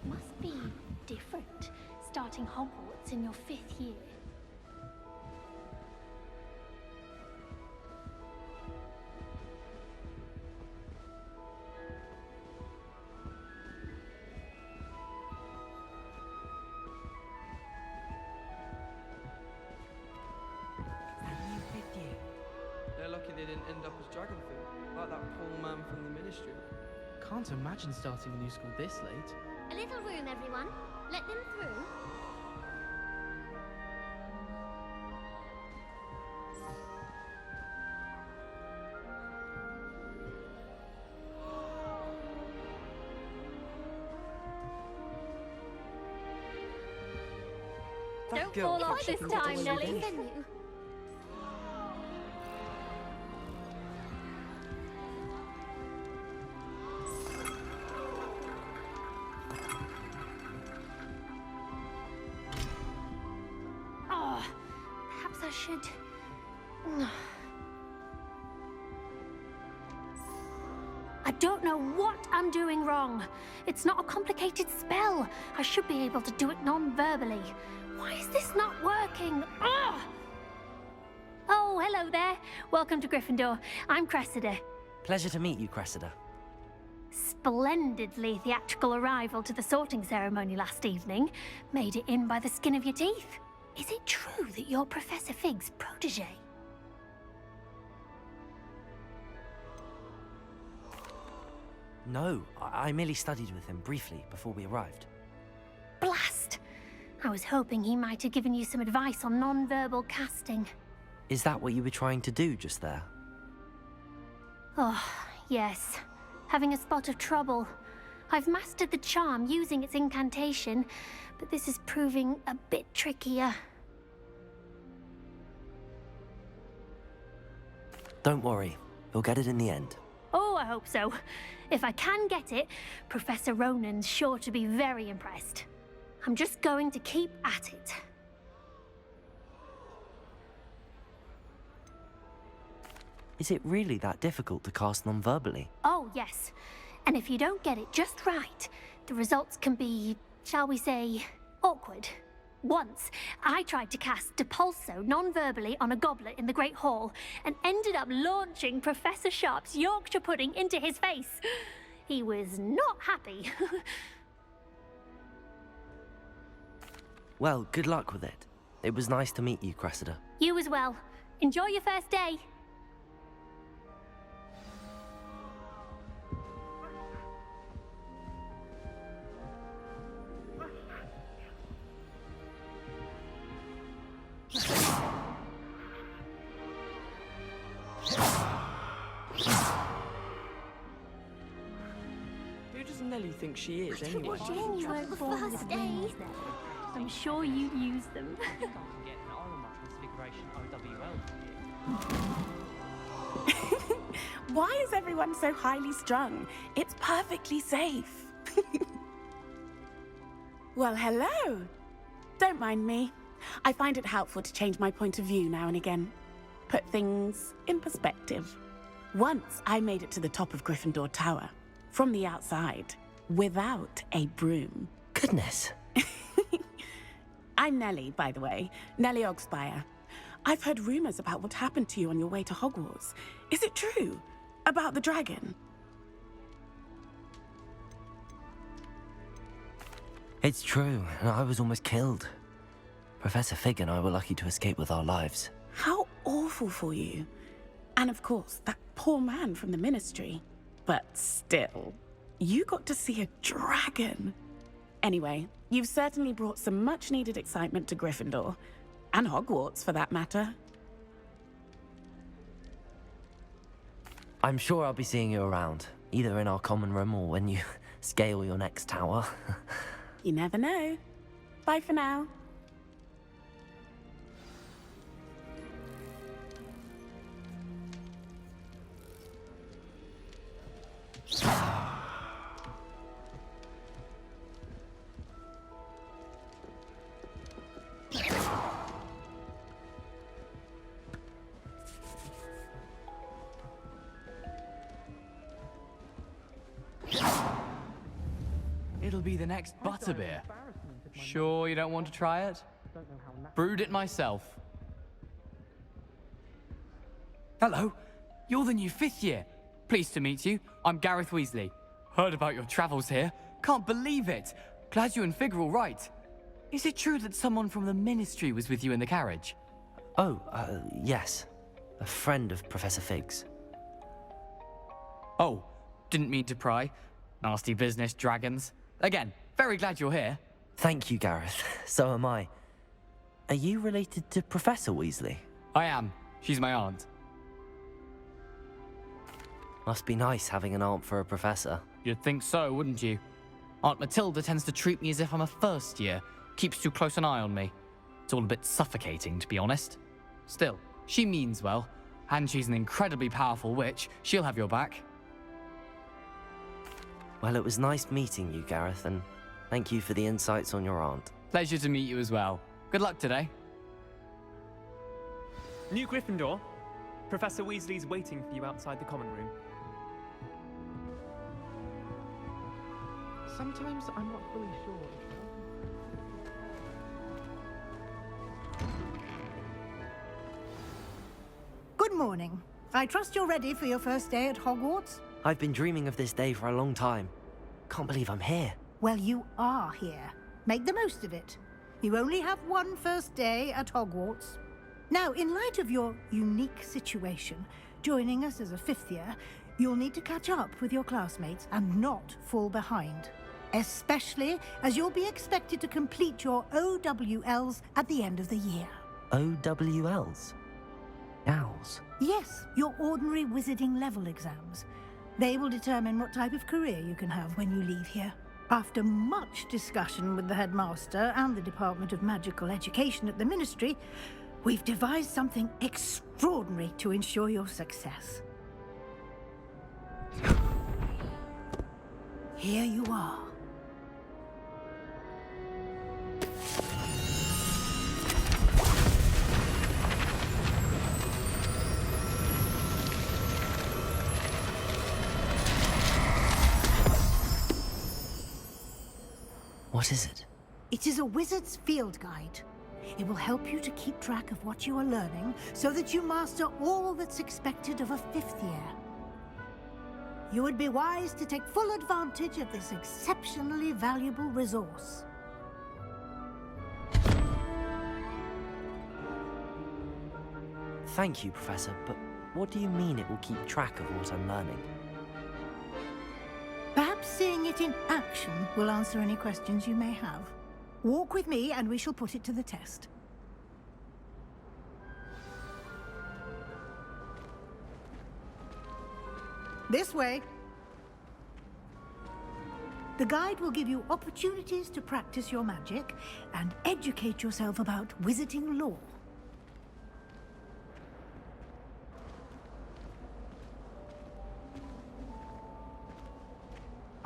Must be different, starting Hogwarts in your 5th year. They're lucky they didn't end up as Dragonfield, like that poor man from the Ministry. Can't imagine starting a new school this late. A little room, everyone. Let them through. Don't fall off this time, Nelly. Oh, perhaps I should... I don't know what I'm doing wrong. It's not a complicated spell. I should be able to do it non-verbally. Why is this not working? Ugh! Oh, hello there. Welcome to Gryffindor. I'm Cressida. Pleasure to meet you, Cressida. Splendidly theatrical arrival to the sorting ceremony last evening. Made it in by the skin of your teeth. Is it true that you're Professor Fig's protege? No, I merely studied with him briefly before we arrived. Blast! I was hoping he might have given you some advice on non-verbal casting. Is that what you were trying to do just there? Oh, yes. Having a spot of trouble. I've mastered the charm using its incantation, but this is proving a bit trickier. Don't worry, you'll get it in the end. Oh, I hope so. If I can get it, Professor Ronan's sure to be very impressed. I'm just going to keep at it. Is it really that difficult to cast non-verbally? Oh, yes. And if you don't get it just right, the results can be, shall we say, awkward. Once, I tried to cast Depulso non-verbally on a goblet in the Great Hall and ended up launching Professor Sharp's Yorkshire pudding into his face. He was not happy. Well, good luck with it. It was nice to meet you, Cressida. You as well. Enjoy your first day. Who does Nelly think she is, anyway? You weren't born with First day. wings, Nelly. I'm sure you'd use them. Why is everyone so highly strung? It's perfectly safe. Well, hello. Don't mind me. I find it helpful to change my point of view now and again. Put things in perspective. Once I made it to the top of Gryffindor Tower, from the outside, without a broom. Goodness. I'm Nelly, by the way. Nelly Ogspire. I've heard rumors about what happened to you on your way to Hogwarts. Is it true? About the dragon? It's true, and I was almost killed. Professor Fig and I were lucky to escape with our lives. How awful for you. And of course, that poor man from the Ministry. But still, you got to see a dragon. Anyway, you've certainly brought some much-needed excitement to Gryffindor. And Hogwarts, for that matter. I'm sure I'll be seeing you around, either in our common room or when you scale your next tower. You never know. Bye for now. It'll be the next butterbeer. Sure you don't want to try it? Brewed it myself. Hello, you're the new 5th year. Pleased to meet you. I'm Gareth Weasley. Heard about your travels here. Can't believe it. Glad you and Fig are all right. Is it true that someone from the Ministry was with you in the carriage? Oh, yes. A friend of Professor Fig's. Oh, didn't mean to pry. Nasty business, dragons. Again, very glad you're here. Thank you, Gareth. So am I. Are you related to Professor Weasley? I am. She's my aunt. Must be nice having an aunt for a professor. You'd think so, wouldn't you? Aunt Matilda tends to treat me as if I'm a first year. Keeps too close an eye on me. It's all a bit suffocating, to be honest. Still, she means well. And she's an incredibly powerful witch. She'll have your back. Well, it was nice meeting you, Gareth, and thank you for the insights on your aunt. Pleasure to meet you as well. Good luck today. New Gryffindor. Professor Weasley's waiting for you outside the common room. Sometimes I'm not fully sure. Good morning. I trust you're ready for your first day at Hogwarts? I've been dreaming of this day for a long time. Can't believe I'm here. Well, you are here. Make the most of it. You only have one first day at Hogwarts. Now, in light of your unique situation, joining us as a 5th year, you'll need to catch up with your classmates and not fall behind. Especially as you'll be expected to complete your OWLs at the end of the year. OWLs? Owls? Yes, your ordinary wizarding level exams. They will determine what type of career you can have when you leave here. After much discussion with the headmaster and the Department of Magical Education at the Ministry, we've devised something extraordinary to ensure your success. Here you are. What is it? It is a wizard's field guide. It will help you to keep track of what you are learning so that you master all that's expected of a 5th year. You would be wise to take full advantage of this exceptionally valuable resource. Thank you, Professor, but what do you mean it will keep track of what I'm learning? Perhaps seeing it in action will answer any questions you may have. Walk with me and we shall put it to the test. This way. The guide will give you opportunities to practice your magic and educate yourself about wizarding lore.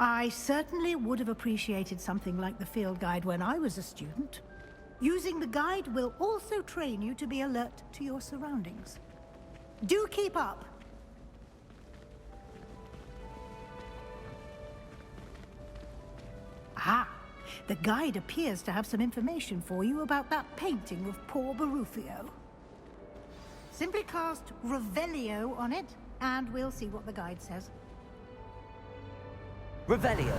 I certainly would have appreciated something like the field guide when I was a student. Using the guide will also train you to be alert to your surroundings. Do keep up! Ah, the guide appears to have some information for you about that painting of poor Barufio. Simply cast Revelio on it, and we'll see what the guide says. Revelio.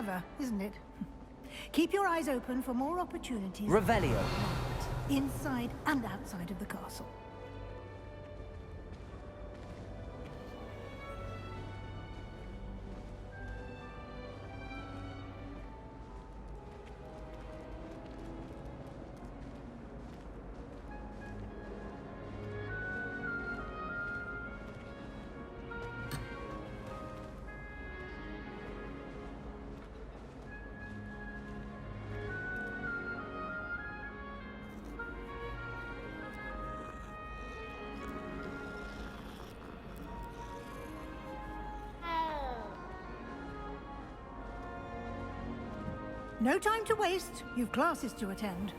Clever, isn't it? Keep your eyes open for more opportunities. Revelio. Inside and outside of the castle. No time to waste. You've classes to attend.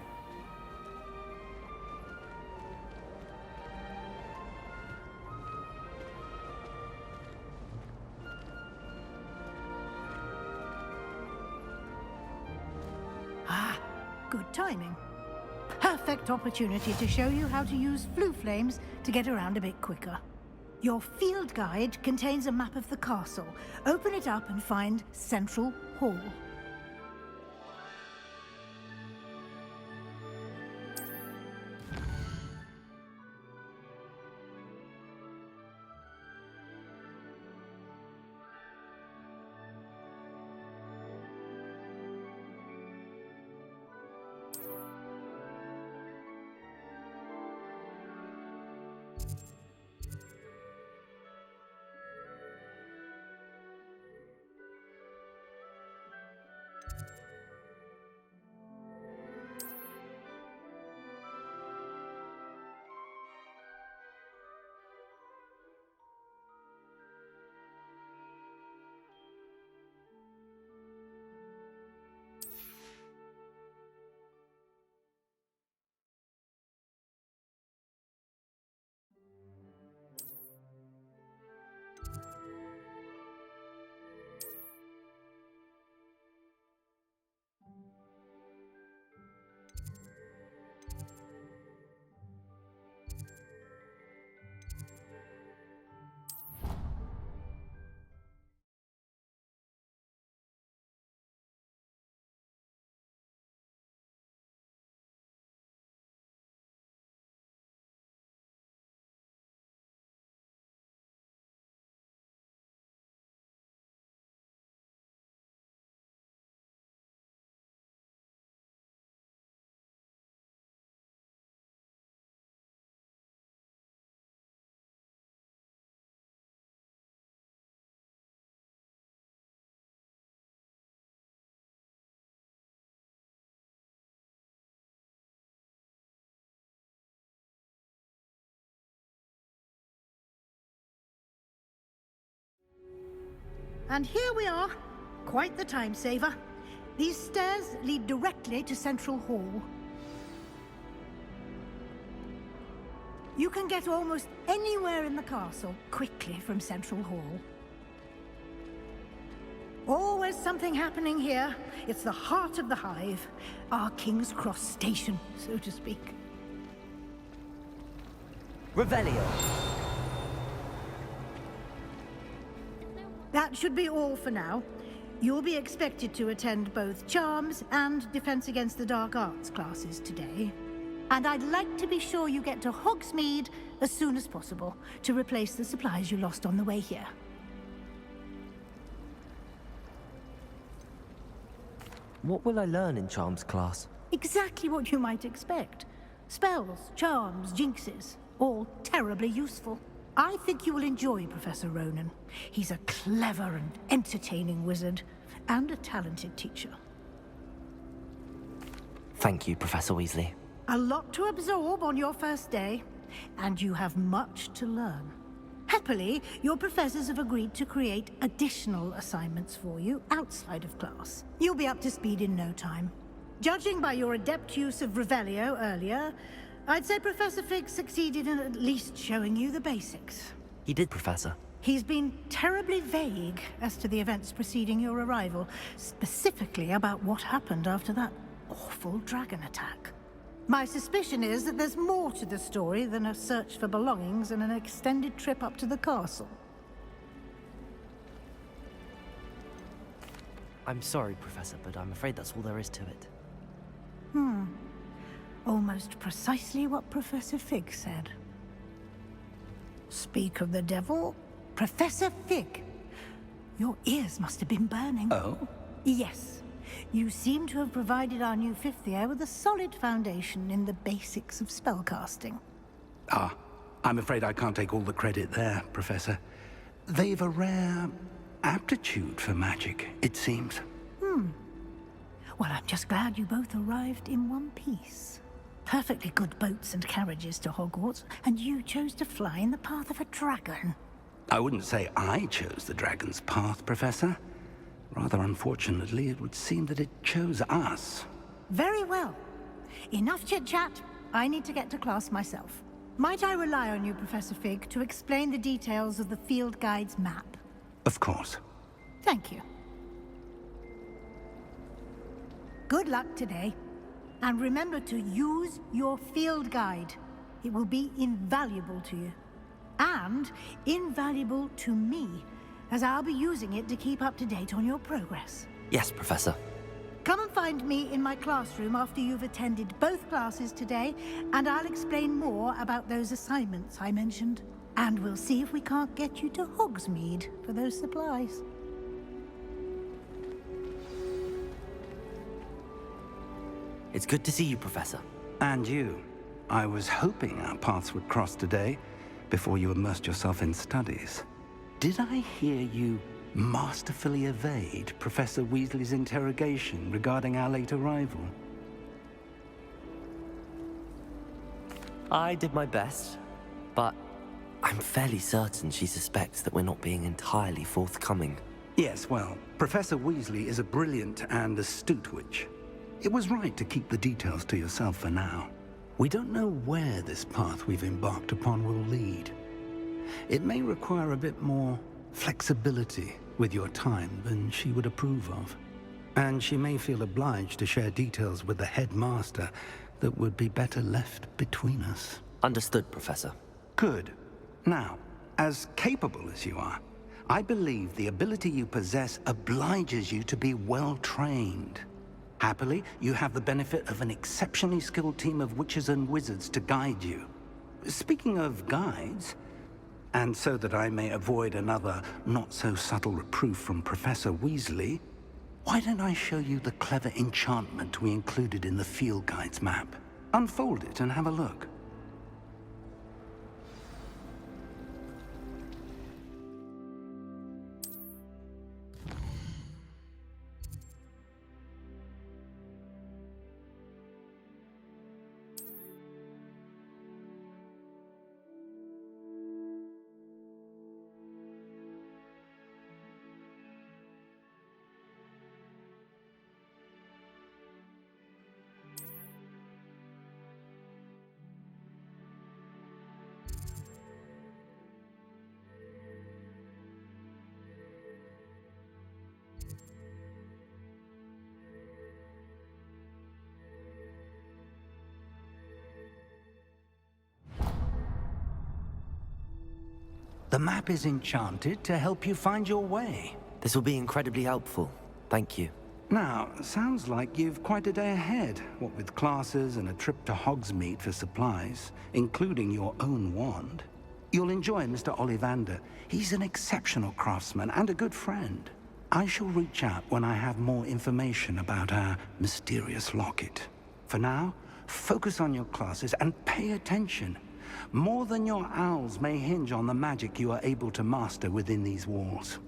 Ah, good timing. Perfect opportunity to show you how to use flue flames to get around a bit quicker. Your field guide contains a map of the castle. Open it up and find Central Hall. And here we are. Quite the time saver. These stairs lead directly to Central Hall. You can get almost anywhere in the castle quickly from Central Hall. Always something happening here. It's the heart of the hive. Our King's Cross station, so to speak. Revelio. That should be all for now. You'll be expected to attend both Charms and Defense Against the Dark Arts classes today. And I'd like to be sure you get to Hogsmeade as soon as possible to replace the supplies you lost on the way here. What will I learn in Charms class? Exactly what you might expect. Spells, charms, jinxes, all terribly useful. I think you will enjoy Professor Ronan. He's a clever and entertaining wizard, and a talented teacher. Thank you, Professor Weasley. A lot to absorb on your first day, and you have much to learn. Happily, your professors have agreed to create additional assignments for you outside of class. You'll be up to speed in no time. Judging by your adept use of Revelio earlier, I'd say Professor Fig succeeded in at least showing you the basics. He did, Professor. He's been terribly vague as to the events preceding your arrival, specifically about what happened after that awful dragon attack. My suspicion is that there's more to the story than a search for belongings and an extended trip up to the castle. I'm sorry, Professor, but I'm afraid that's all there is to it. Almost precisely what Professor Fig said. Speak of the devil, Professor Fig. Your ears must have been burning. Oh? Yes. You seem to have provided our new fifth year with a solid foundation in the basics of spellcasting. Ah, I'm afraid I can't take all the credit there, Professor. They've a rare aptitude for magic, it seems. Well, I'm just glad you both arrived in one piece. Perfectly good boats and carriages to Hogwarts, and you chose to fly in the path of a dragon. I wouldn't say I chose the dragon's path, Professor. Rather unfortunately, it would seem that it chose us. Very well. Enough chit-chat. I need to get to class myself. Might I rely on you, Professor Fig, to explain the details of the field guide's map? Of course. Thank you. Good luck today. And remember to use your field guide. It will be invaluable to you. And invaluable to me, as I'll be using it to keep up to date on your progress. Yes, Professor. Come and find me in my classroom after you've attended both classes today, and I'll explain more about those assignments I mentioned. And we'll see if we can't get you to Hogsmeade for those supplies. It's good to see you, Professor. And you. I was hoping our paths would cross today, before you immersed yourself in studies. Did I hear you masterfully evade Professor Weasley's interrogation regarding our late arrival? I did my best, but I'm fairly certain she suspects that we're not being entirely forthcoming. Yes, well, Professor Weasley is a brilliant and astute witch. It was right to keep the details to yourself for now. We don't know where this path we've embarked upon will lead. It may require a bit more flexibility with your time than she would approve of. And she may feel obliged to share details with the headmaster that would be better left between us. Understood, Professor. Good. Now, as capable as you are, I believe the ability you possess obliges you to be well trained. Happily, you have the benefit of an exceptionally skilled team of witches and wizards to guide you. Speaking of guides, and so that I may avoid another not-so-subtle reproof from Professor Weasley, why don't I show you the clever enchantment we included in the field guide's map? Unfold it and have a look. The map is enchanted to help you find your way. This will be incredibly helpful. Thank you. Now, sounds like you've quite a day ahead, what with classes and a trip to Hogsmeade for supplies, including your own wand. You'll enjoy Mr. Ollivander. He's an exceptional craftsman and a good friend. I shall reach out when I have more information about our mysterious locket. For now, focus on your classes and pay attention. More than your owls may hinge on the magic you are able to master within these walls.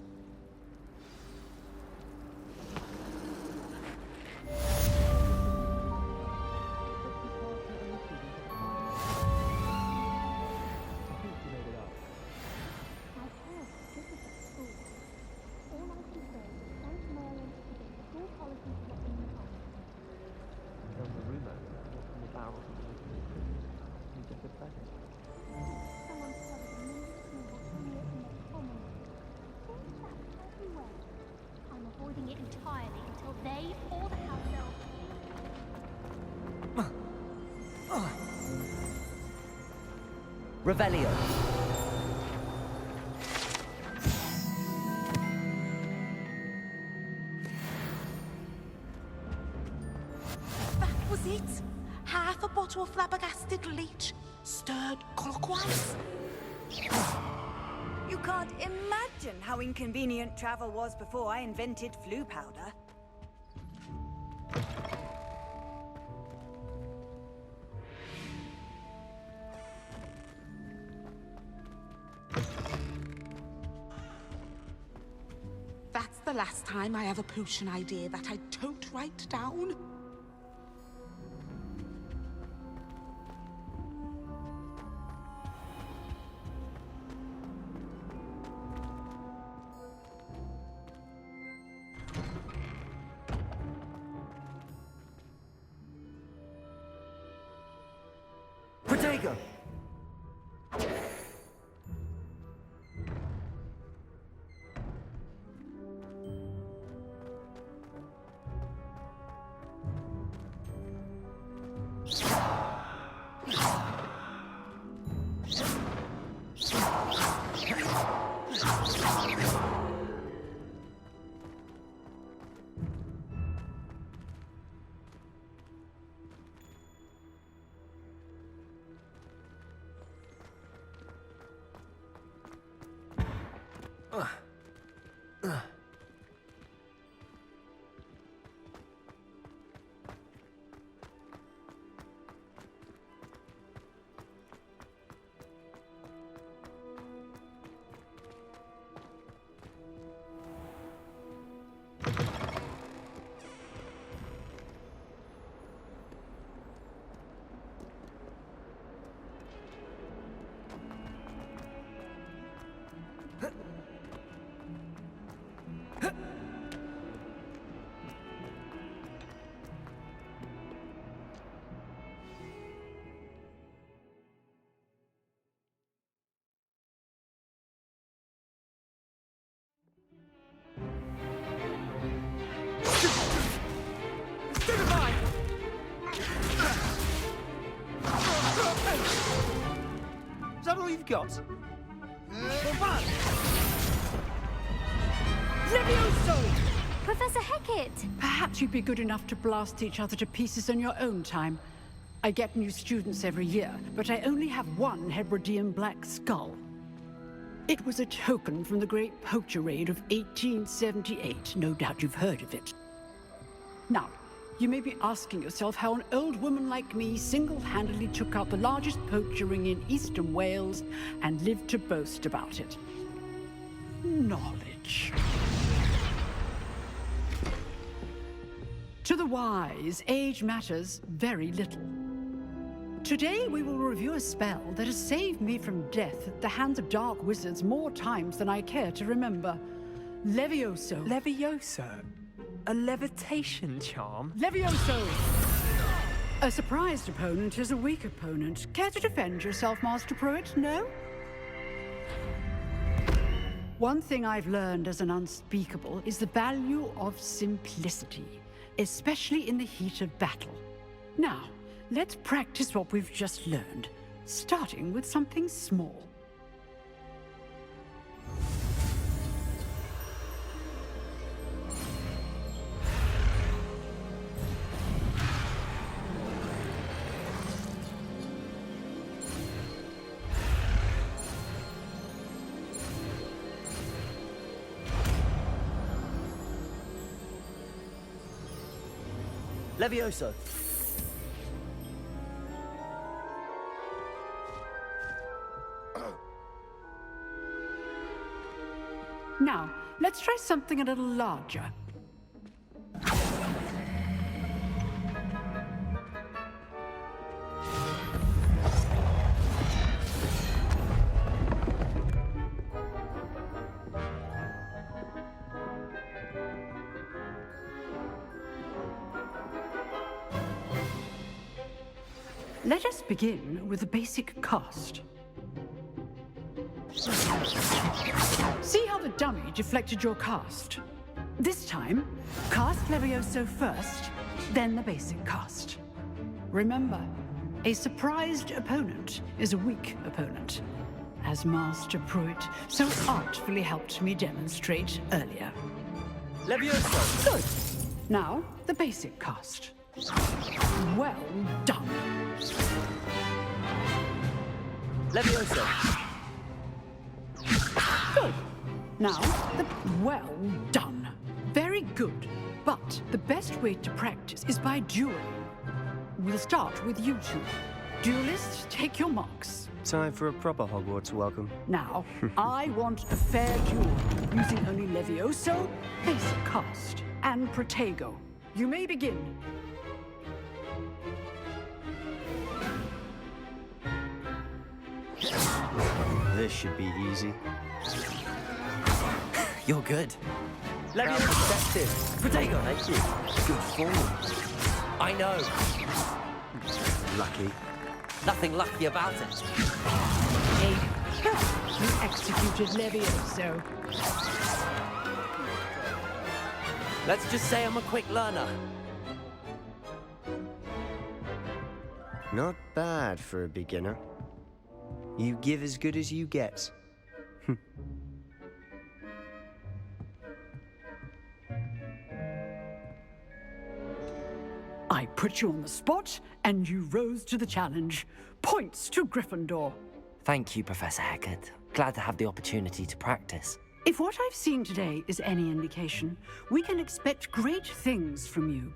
I'm avoiding it entirely until they or the house elf. Revelio. it? Half a bottle of flabbergasted leech, stirred clockwise. You can't imagine how inconvenient travel was before I invented flu powder. That's the last time I have a potion idea that I don't write down. Protego! Is that all you've got? Levioso! Professor Hecat! Perhaps you'd be good enough to blast each other to pieces in your own time. I get new students every year, but I only have one Hebridean black skull. It was a token from the Great Poacher Raid of 1878. No doubt you've heard of it. Now, you may be asking yourself how an old woman like me single-handedly took out the largest poacher ring in eastern Wales and lived to boast about it. Knowledge. To the wise, age matters very little. Today we will review a spell that has saved me from death at the hands of dark wizards more times than I care to remember. Levioso. Levioso? A levitation charm? Levioso! A surprised opponent is a weak opponent. Care to defend yourself, Master Pruitt? No? One thing I've learned as an unspeakable is the value of simplicity, especially in the heat of battle. Now, let's practice what we've just learned, starting with something small. Levioso. Now, let's try something a little larger. Let us begin with the basic cast. See how the dummy deflected your cast? This time, cast Levioso first, then the basic cast. Remember, a surprised opponent is a weak opponent, as Master Pruitt so artfully helped me demonstrate earlier. Levioso! Good. Now, the basic cast. Well done. Leviosa. Good. Now, well done. Very good. But the best way to practice is by dueling. We'll start with you two. Duelists, take your marks. Time for a proper Hogwarts welcome. Now, I want a fair duel, using only Levioso, basic cast, and Protego. You may begin. This should be easy. You're good. Leviosa perspective. Protego. Thank you. Good form. I know. Lucky. Nothing lucky about it. Hey, you executed Levioso. Let's just say I'm a quick learner. Not bad for a beginner. You give as good as you get. I put you on the spot, and you rose to the challenge. Points to Gryffindor. Thank you, Professor Hecat. Glad to have the opportunity to practice. If what I've seen today is any indication, we can expect great things from you.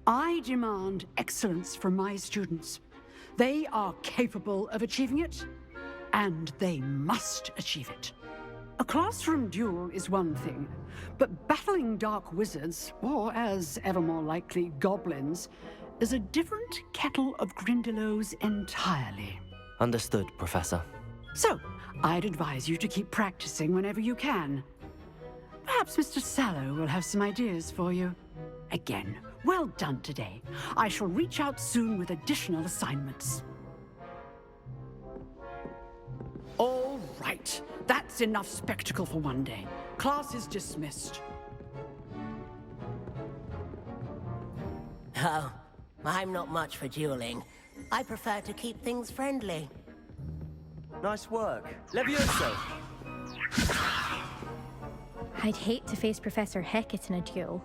I demand excellence from my students. They are capable of achieving it, and they must achieve it. A classroom duel is one thing, but battling dark wizards, or as ever more likely, goblins, is a different kettle of Grindylows entirely. Understood, Professor. So, I'd advise you to keep practicing whenever you can. Perhaps Mr. Sallow will have some ideas for you. Again, well done today. I shall reach out soon with additional assignments. All right. That's enough spectacle for one day. Class is dismissed. Oh, I'm not much for dueling. I prefer to keep things friendly. Nice work. Levioso! I'd hate to face Professor Hecat in a duel.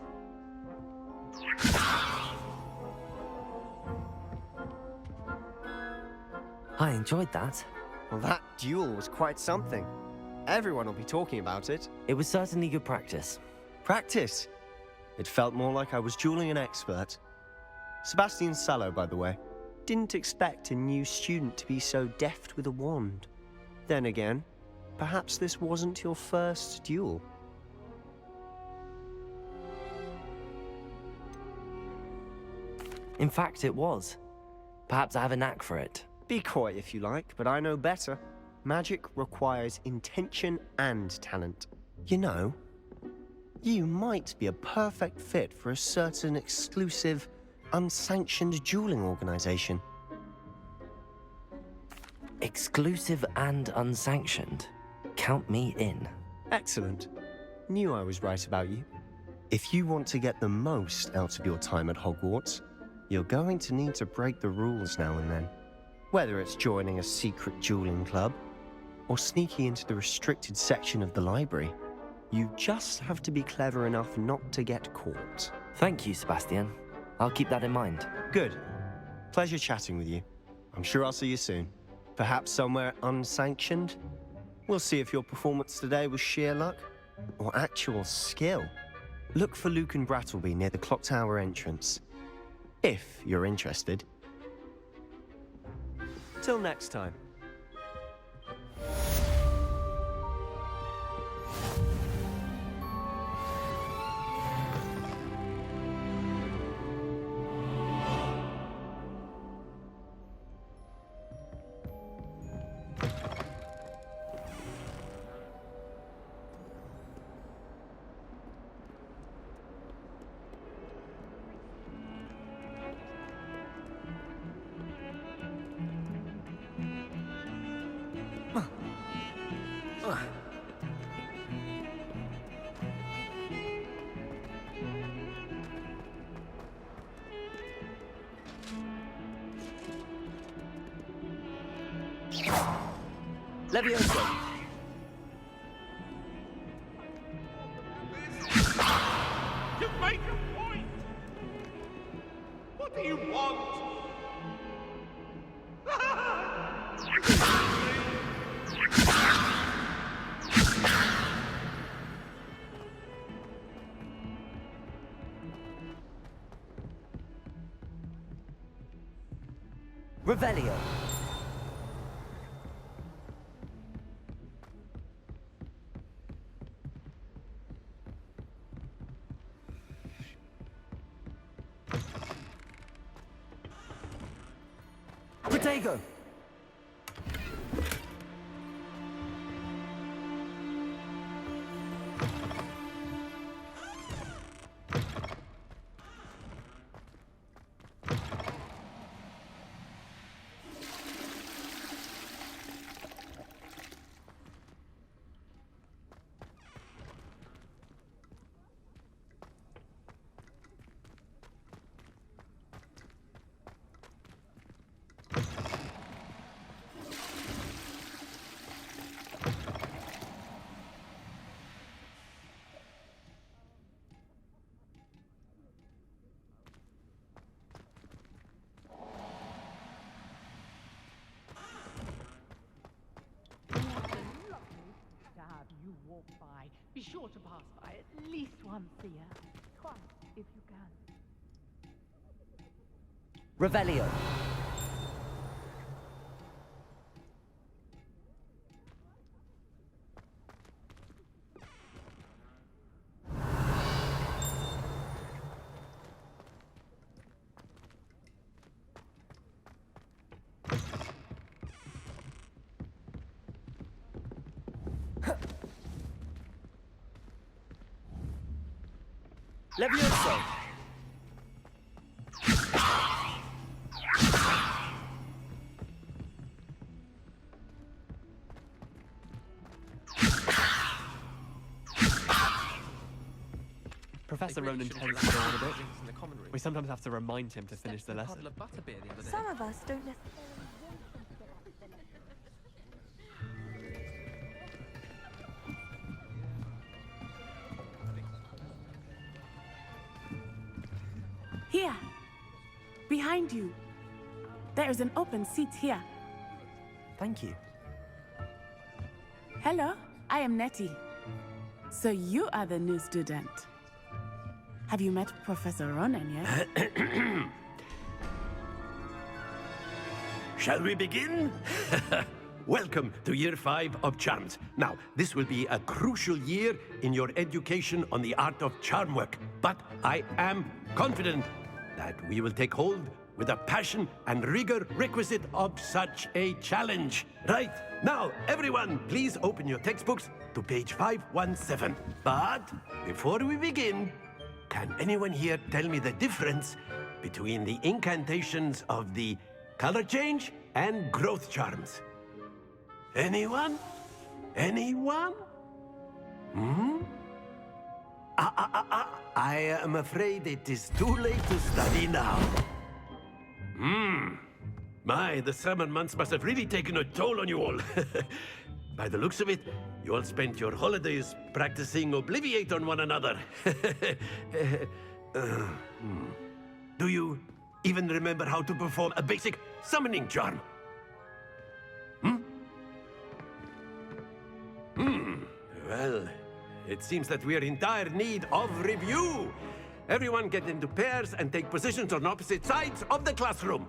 I enjoyed that. Well, that duel was quite something. Everyone will be talking about it. It was certainly good practice. Practice? It felt more like I was dueling an expert. Sebastian Sallow, by the way. Didn't expect a new student to be so deft with a wand. Then again, perhaps this wasn't your first duel. In fact, it was. Perhaps I have a knack for it. Be coy if you like, but I know better. Magic requires intention and talent. You know, you might be a perfect fit for a certain exclusive, unsanctioned dueling organization. Exclusive and unsanctioned? Count me in. Excellent. Knew I was right about you. If you want to get the most out of your time at Hogwarts, you're going to need to break the rules now and then. Whether it's joining a secret dueling club, or sneaking into the restricted section of the library, you just have to be clever enough not to get caught. Thank you, Sebastian. I'll keep that in mind. Good. Pleasure chatting with you. I'm sure I'll see you soon. Perhaps somewhere unsanctioned? We'll see if your performance today was sheer luck, or actual skill. Look for Luke and Brattleby near the clock tower entrance. If you're interested. Till next time. Leviosa! You make a point! What Revelio. Protego. By. Be sure to pass by at least once a year. Twice, if you can. Revelio. Levioso. Professor Ronan tends to go on a bit. We sometimes have to remind him to finish the lesson. Some of us don't necessarily. Here. Behind you. There is an open seat here. Thank you. Hello, I am Nettie. So you are the new student. Have you met Professor Ronan yet? Shall we begin? Welcome to Year 5 of Charms. Now, this will be a crucial year in your education on the art of charm work, but I am confident that we will take hold with the passion and rigor requisite of such a challenge. Right, now, everyone, please open your textbooks to page 517. But before we begin, can anyone here tell me the difference between the incantations of the color change and growth charms? Anyone? Anyone? I am afraid it is too late to study now. My, the summer months must have really taken a toll on you all. By the looks of it, you all spent your holidays practicing Obliviate on one another. Do you even remember how to perform a basic summoning charm? Well, it seems that we are in dire need of review. Everyone get into pairs and take positions on opposite sides of the classroom.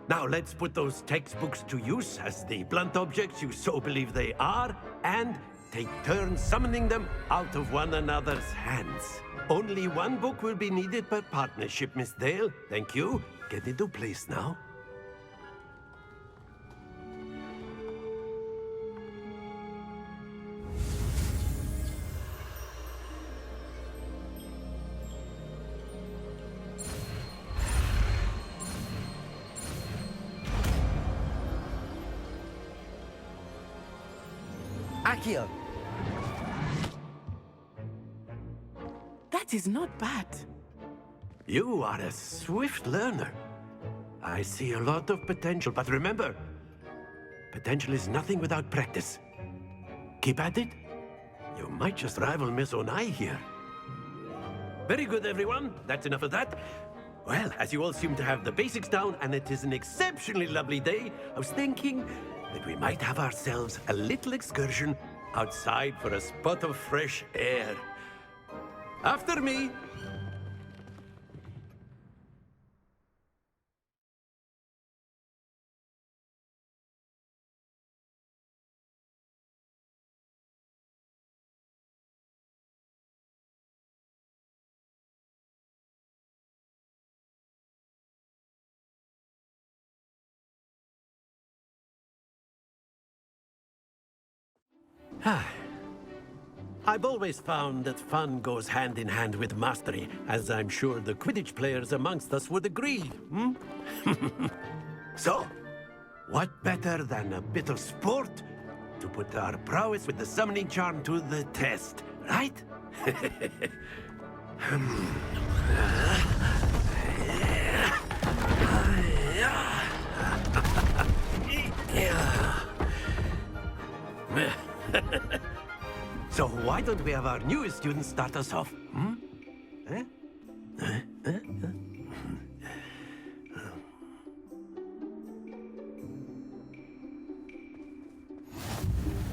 Now let's put those textbooks to use as the blunt objects you so believe they are, and take turns summoning them out of one another's hands. Only one book will be needed per partnership, Miss Dale. Thank you. Get into place now. Accio. That is not bad. You are a swift learner. I see a lot of potential, but remember, potential is nothing without practice. Keep at it. You might just rival Miss Onai here. Very good, everyone. That's enough of that. Well, as you all seem to have the basics down, and it is an exceptionally lovely day, I was thinking that we might have ourselves a little excursion outside for a spot of fresh air. After me. I've always found that fun goes hand in hand with mastery, as I'm sure the Quidditch players amongst us would agree, hmm? So, what better than a bit of sport to put our prowess with the summoning charm to the test, right? So why don't we have our newest student start us off? Hmm?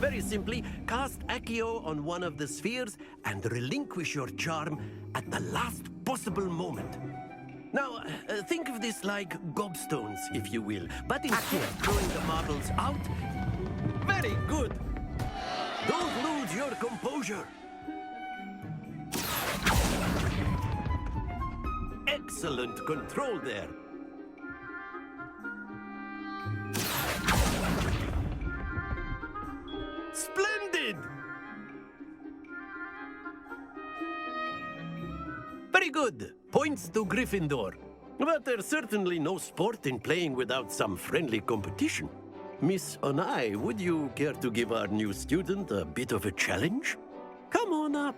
Very simply, cast Accio on one of the spheres and relinquish your charm at the last possible moment. Now, think of this like gobstones, if you will, but instead of throwing the marbles out... Very good! Don't lose your composure! Excellent control there! Splendid! Very good. Points to Gryffindor. But there's certainly no sport in playing without some friendly competition. Miss Onai, would you care to give our new student a bit of a challenge? Come on up.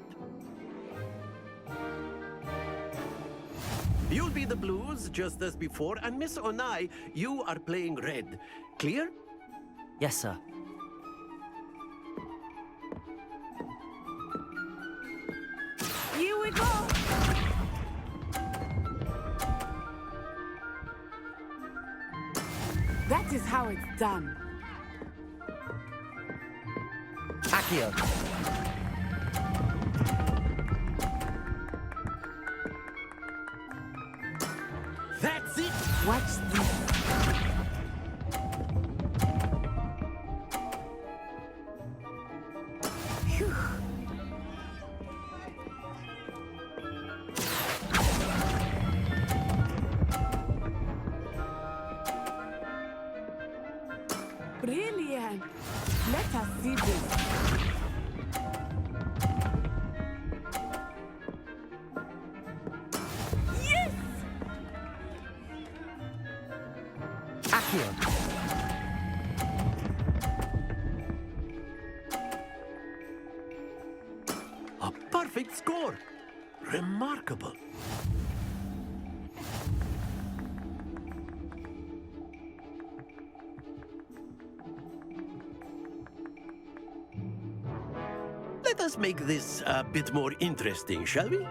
You'll be the blues, just as before, and Miss Onai, you are playing red. Clear? Yes, sir. Here we go! That is how it's done. Accio. That's it! Watch this. Phew. Brilliant! Let us see this. Yes! Accio. A perfect score! Remarkable! Let us make this a bit more interesting, shall we?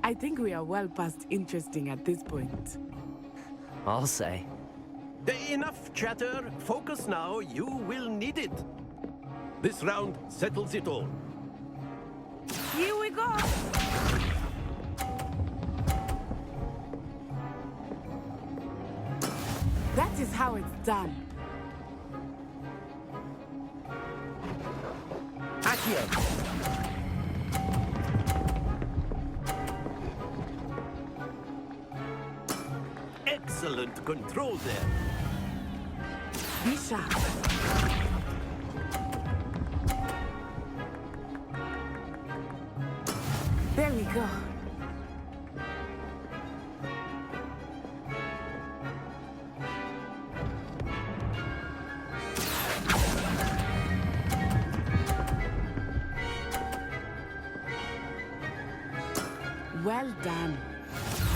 I think we are well past interesting at this point. I'll say. Enough chatter. Focus now. You will need it. This round settles it all. Here we go! That is how it's done. Accio. Excellent control there. Be sharp. There we go. Well done.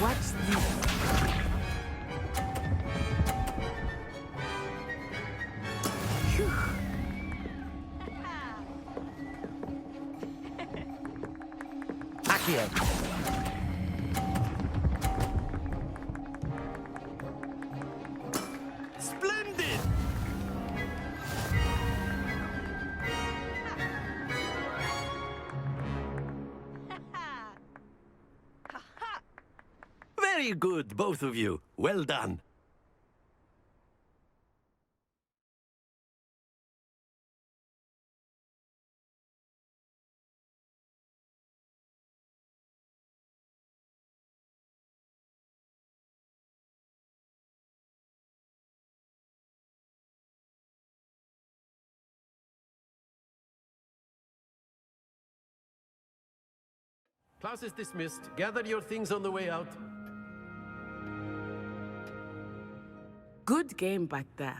Watch this. Phew. Accio. Splendid! Very good, both of you. Well done. Class is dismissed. Gather your things on the way out. Good game back there.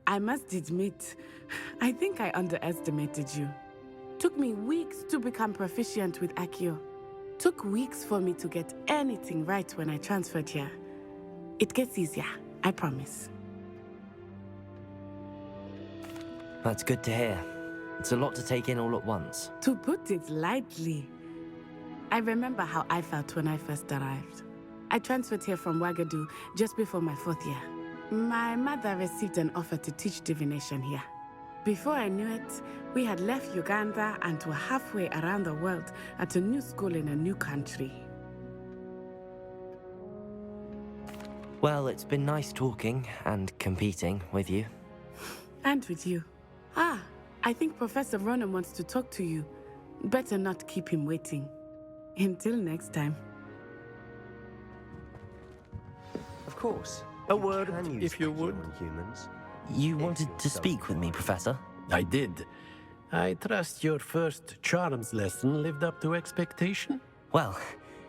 I must admit, I think I underestimated you. Took me weeks to become proficient with Accio. Took weeks for me to get anything right when I transferred here. It gets easier, I promise. That's good to hear. It's a lot to take in all at once. To put it lightly, I remember how I felt when I first arrived. I transferred here from Wagadu just before my 4th year. My mother received an offer to teach divination here. Before I knew it, we had left Uganda and were halfway around the world at a new school in a new country. Well, it's been nice talking and competing with you. And with you. Ah, I think Professor Ronan wants to talk to you. Better not keep him waiting. Until next time. Of course. A word, Can use if you Accio would. on humans. You wanted to speak with me, Professor? I did. I trust your first charms lesson lived up to expectation? Well,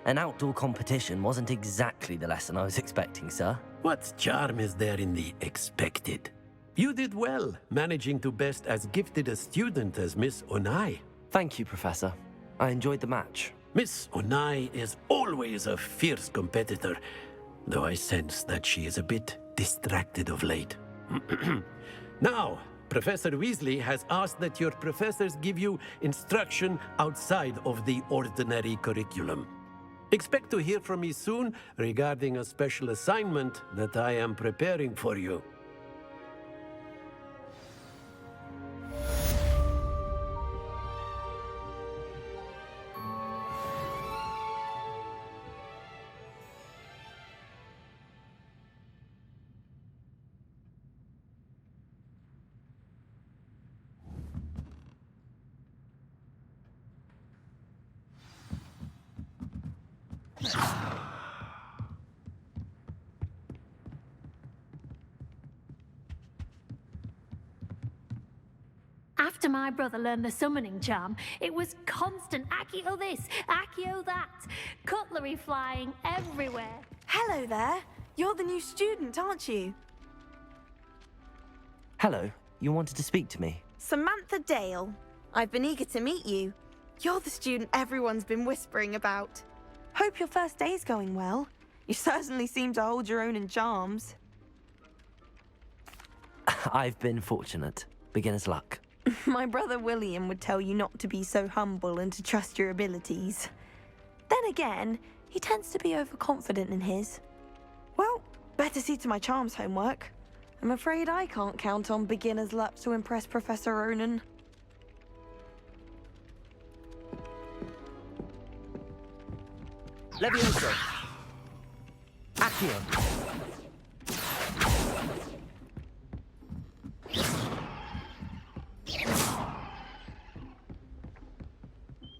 an outdoor competition wasn't exactly the lesson I was expecting, sir. What charm is there in the expected? You did well, managing to best as gifted a student as Miss Onai. Thank you, Professor. I enjoyed the match. Miss Onai is always a fierce competitor, though I sense that she is a bit distracted of late. Now, Professor Weasley has asked that your professors give you instruction outside of the ordinary curriculum. Expect to hear from me soon regarding a special assignment that I am preparing for you. After my brother learned the summoning charm, it was constant Accio this, Accio that, cutlery flying everywhere. Hello there. You're the new student, aren't you? Hello, you wanted to speak to me? Samantha Dale. I've been eager to meet you. You're the student everyone's been whispering about. Hope your first day's going well. You certainly seem to hold your own in charms. I've been fortunate. Beginner's luck. My brother William would tell you not to be so humble and to trust your abilities. Then again, he tends to be overconfident in his. Well, better see to my charms homework. I'm afraid I can't count on beginner's luck to impress Professor Ronan. Levioso. Accio.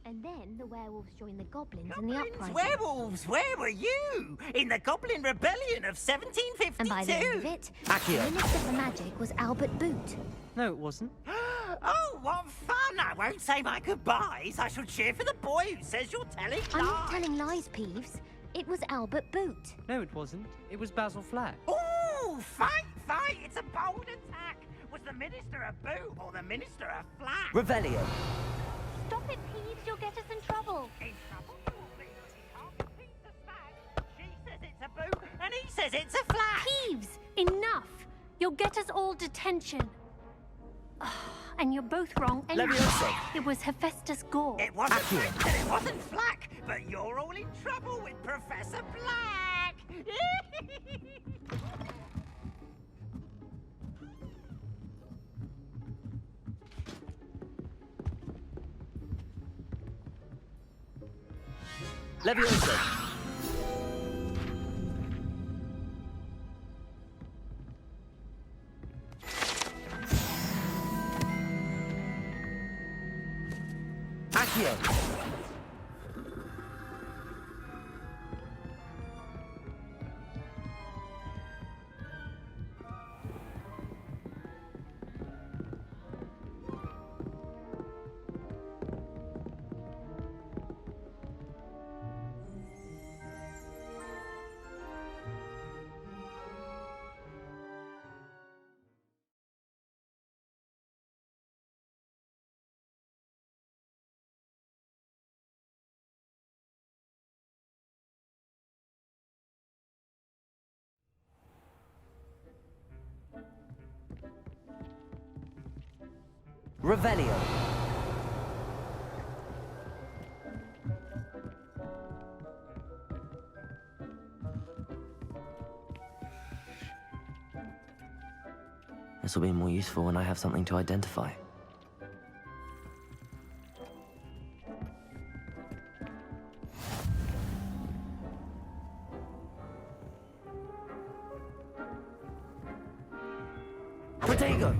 And then the werewolves joined the goblins in the uprising. Werewolves, where were you? In the Goblin Rebellion of 1752? And by the end of it, the minister for magic was Albert Boot. No, it wasn't. Oh, what fun! I won't say my goodbyes. I shall cheer for the boy who says you're telling lies. I'm not telling lies, Peeves. It was Albert Boot. No, it wasn't. It was Basil Flack. Ooh, fight, fight! It's a bold attack. Was the minister a boot or the minister a flack? Revelio. Stop it, Peeves, you'll get us in trouble. In trouble? Because he can't repeat the fact. She says it's a boot and he says it's a flack. Peeves, enough. You'll get us all detention. And you're both wrong anyway. Levioso. It was Hephaestus Gore. It wasn't Flack and it wasn't Flack, but you're all in trouble with Professor Black. Levioso. Accio. Revelio. This will be more useful when I have something to identify. Protego!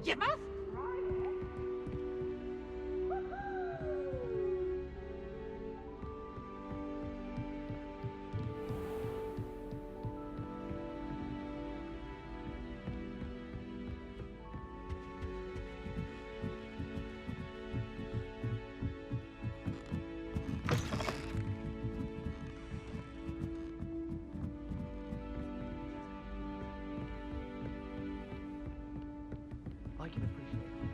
You must try it. I can appreciate it.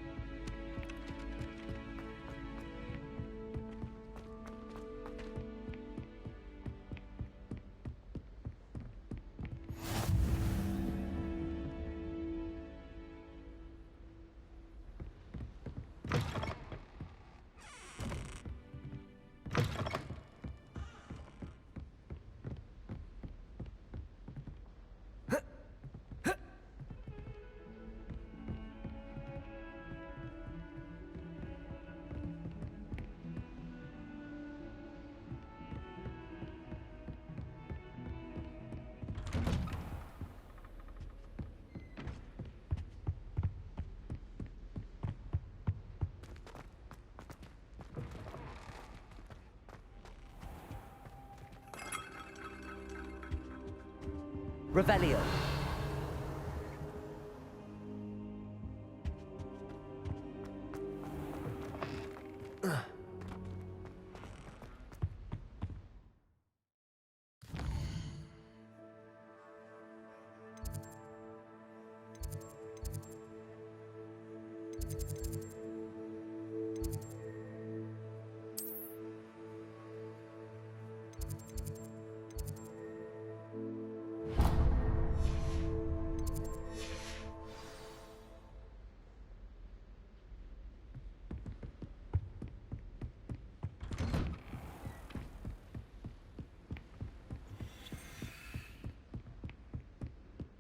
Revelio.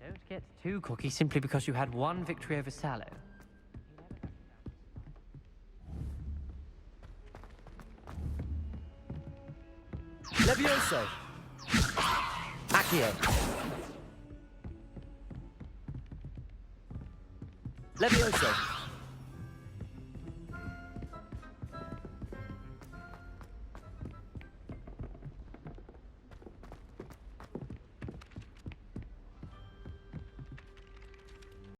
Don't get too cocky simply because you had one victory over Sallow. Levioso! Accio! Levioso!